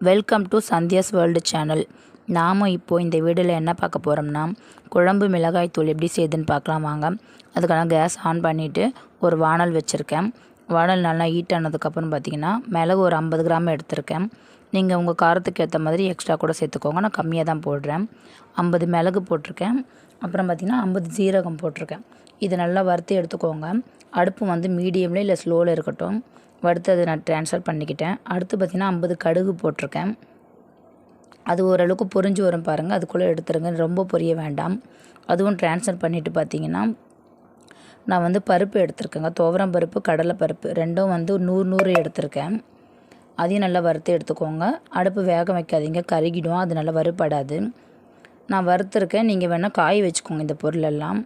Welcome to Sandhya's world channel. நாம் இப்போது இந்த வீடியோவில் என்ன பார்க்க போகிறோம்னா, குழம்பு மிளகாய் தூள் எப்படி செய்யுதுன்னு பார்க்கலாம் வாங்க. அதுக்கான கேஸ் ஆன் பண்ணிவிட்டு ஒரு வானல் வச்சுருக்கேன். வானல் நல்லா ஹீட் ஆனதுக்கப்புறம் பார்த்திங்கன்னா மிளகு ஒரு 50 கிராம் எடுத்திருக்கேன். நீங்கள் உங்கள் காரத்துக்கு ஏற்ற மாதிரி எக்ஸ்ட்ரா கூட சேர்த்துக்கோங்க. நான் கம்மியாக தான் போடுறேன். 50 மிளகு போட்டிருக்கேன். அப்புறம் பார்த்திங்கன்னா 50 ஜீரகம் போட்டிருக்கேன். இது நல்லா வறுத்து எடுத்துக்கோங்க. அடுப்பு வந்து மீடியமில் இல்லை ஸ்லோவில் இருக்கட்டும். வறுத்து அதை நான் ட்ரான்ஸ்ஃபர் பண்ணிக்கிட்டேன். அடுத்து பார்த்திங்கன்னா 50 கடுகு போட்டிருக்கேன். அது ஓரளவுக்கு பொரிஞ்சு வரும் பாருங்கள், அதுக்குள்ளே எடுத்துருங்க, ரொம்ப பொரிய வேண்டாம். அதுவும் ட்ரான்ஸ்ஃபர் பண்ணிவிட்டு பார்த்திங்கன்னா நான் வந்து பருப்பு எடுத்துருக்கேங்க. துவரம் பருப்பு, கடலை பருப்பு ரெண்டும் வந்து 100 எடுத்திருக்கேன். அதையும் நல்லா வறுத்து எடுத்துக்கோங்க. அடுப்பு வேக வைக்காதீங்க, கருகிடும், அது நல்லா வறுபடாது. நான் வறுத்துருக்கேன், நீங்கள் வேணால் காய வச்சுக்கோங்க இந்த பொருளெல்லாம்.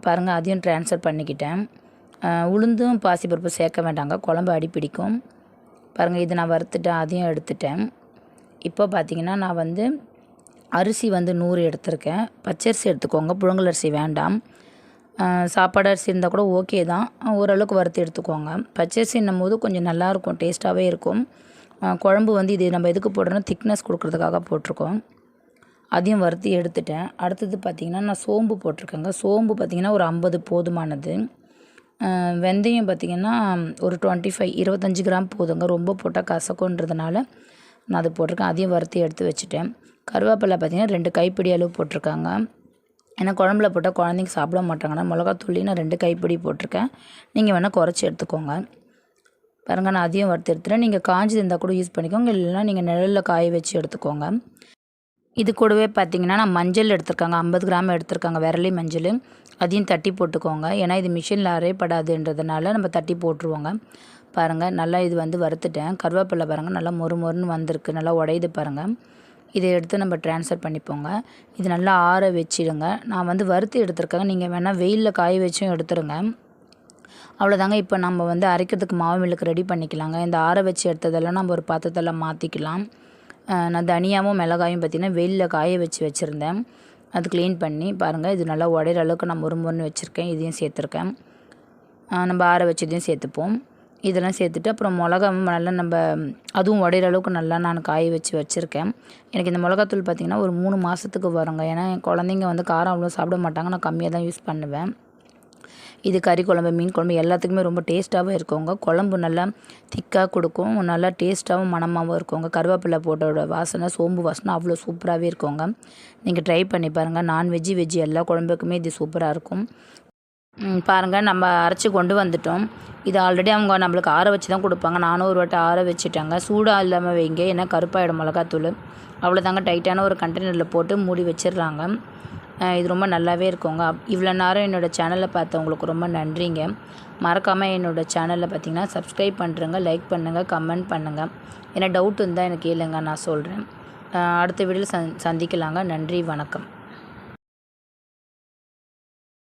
பாருங்கள், அதையும் ட்ரான்ஸ்ஃபர் பண்ணிக்கிட்டேன். உளுந்தும் பாசிப்பருப்பு சேர்க்க வேண்டாங்க, குழம்பு அடி பிடிக்கும். பாருங்கள், இது நான் வறுத்துட்டேன், அதையும் எடுத்துட்டேன். இப்போ பார்த்திங்கன்னா நான் வந்து அரிசி வந்து 100 எடுத்திருக்கேன். பச்சரிசி எடுத்துக்கோங்க, புழுங்கல் அரிசி வேண்டாம். சாப்பாடு அரிசி இருந்தால் கூட ஓகே தான், ஓரளவுக்கு வறுத்து எடுத்துக்கோங்க. பச்சரிசின்னும் போது கொஞ்சம் நல்லாயிருக்கும், டேஸ்ட்டாகவே இருக்கும். குழம்பு வந்து இது நம்ம எதுக்கு போடுறோன்னா திக்னஸ் கொடுக்குறதுக்காக போட்டிருக்கோம். அதையும் வறுத்து எடுத்துட்டேன். அடுத்தது பார்த்திங்கன்னா நான் சோம்பு போட்டிருக்கேங்க. சோம்பு பார்த்திங்கன்னா ஒரு 50 போதுமானது. வெந்தயம் பார்த்திங்கன்னா ஒரு 25 கிராம் போதுங்க. ரொம்ப போட்டால் கசக்குன்றதுனால நான் அது போட்டிருக்கேன். அதையும் வறுத்து எடுத்து வச்சுட்டேன். கருவேப்பிலை பார்த்திங்கன்னா 2 கைப்பிடி அளவு போட்டிருக்காங்க. ஏன்னா குழம்புல போட்டால் குழந்தைங்க சாப்பிட மாட்டாங்கன்னா மிளகாத்தூள்ளி நான் 2 கைப்பிடி போட்டிருக்கேன். நீங்கள் வேணால் குறைச்சி எடுத்துக்கோங்க. பாருங்கள், நான் அதையும் வறுத்து எடுத்துட்டேன். நீங்கள் காஞ்சி இருந்தால் கூட யூஸ் பண்ணிக்கோங்க, இல்லைன்னா நீங்கள் நிழலில் காய வச்சு எடுத்துக்கோங்க. இது கூடவே பார்த்திங்கன்னா நான் மஞ்சள் எடுத்துருக்காங்க, 50 கிராம் எடுத்துருக்காங்க, விரலி மஞ்சள். அதையும் தட்டி போட்டுக்கோங்க. ஏன்னா இது மிஷினில் அரைப்படாதுன்றதுனால நம்ம தட்டி போட்டுருவோங்க. பாருங்கள், நல்லா இது வந்து வறுத்துட்டேன். கருவேப்பிலை பாருங்கள் நல்லா மொறுன்னு வந்திருக்கு, நல்லா உடையுது பாருங்கள். இதை எடுத்து நம்ம ட்ரான்ஸ்ஃபர் பண்ணிப்போங்க. இது நல்லா ஆற வச்சிடுங்க. நான் வந்து வறுத்து எடுத்துருக்கேங்க, நீங்கள் வேணால் வெயிலில் காய வச்சும் எடுத்துருங்க. அவ்வளோதாங்க. இப்போ நம்ம வந்து அரைக்கிறதுக்கு மாவு மில்லுக்கு ரெடி பண்ணிக்கலாங்க. இந்த ஆற வச்சு எடுத்ததெல்லாம் நம்ம ஒரு பாத்திரத்தில் மாற்றிக்கலாம். நான் தனியாகவும் மிளகாயும் பார்த்திங்கன்னா வெயிலில் காய வச்சுருந்தேன். அது க்ளீன் பண்ணி பாருங்கள், இது நல்லா உடையிற அளவுக்கு நான் மொறுன்னு வச்சுருக்கேன். இதையும் சேர்த்துருக்கேன். நம்ம ஆற வச்சதையும் சேர்த்துப்போம். இதெல்லாம் சேர்த்துட்டு அப்புறம் மிளகாவும் நல்லா நம்ம அதுவும் உடையிற அளவுக்கு நல்லா நான் காய வச்சுருக்கேன். எனக்கு இந்த மிளகாத்தூள் பார்த்திங்கன்னா ஒரு 3 மாதத்துக்கு வருங்க. ஏன்னா என் குழந்தைங்க வந்து காரம் அவ்வளோ சாப்பிட மாட்டாங்க, நான் கம்மியாக தான் யூஸ் பண்ணுவேன். இது கறி குழம்பு, மீன் குழம்பு எல்லாத்துக்குமே ரொம்ப டேஸ்ட்டாகவும் இருக்குங்க. குழம்பு நல்லா திக்காக கொடுக்கும், நல்லா டேஸ்ட்டாகவும் மணமாகவும் இருக்குங்க. கருவேப்பிலை போட்டோட வாசனை, சோம்பு வாசனை அவ்வளோ சூப்பராகவே இருக்குங்க. நீங்கள் ட்ரை பண்ணி பாருங்கள். நான்வெஜ்ஜு வெஜ்ஜு எல்லா குழம்புக்குமே இது சூப்பராக இருக்கும். பாருங்கள், நம்ம அரைச்சி கொண்டு வந்துட்டோம். இது ஆல்ரெடி அவங்க நம்மளுக்கு ஆற வச்சு தான் கொடுப்பாங்க. நானும் ஒரு வாட்டி ஆற வச்சுட்டாங்க. சூடாக இல்லாமல் வைங்க, ஏன்னா கருப்பாயிடும் மிளகாத்தூள். அவ்வளோதாங்க, டைட்டான ஒரு கண்டெய்னரில் போட்டு மூடி வச்சிடுறாங்க. இது ரொம்ப நல்லாவே இருக்குங்க. இவ்வளோ நேரம் என்னோடய சேனலை பார்த்தவங்களுக்கு ரொம்ப நன்றிங்க. மறக்காமல் என்னோடய சேனலில் பார்த்திங்கன்னா சப்ஸ்கிரைப் பண்ணுறேங்க, லைக் பண்ணுங்கள், கமெண்ட் பண்ணுங்கள். ஏன்னா டவுட் இருந்தால் எனக்கு கேளுங்க, நான் சொல்கிறேன். அடுத்த வீடியோவில் சந்திக்கலாங்க. நன்றி, வணக்கம்.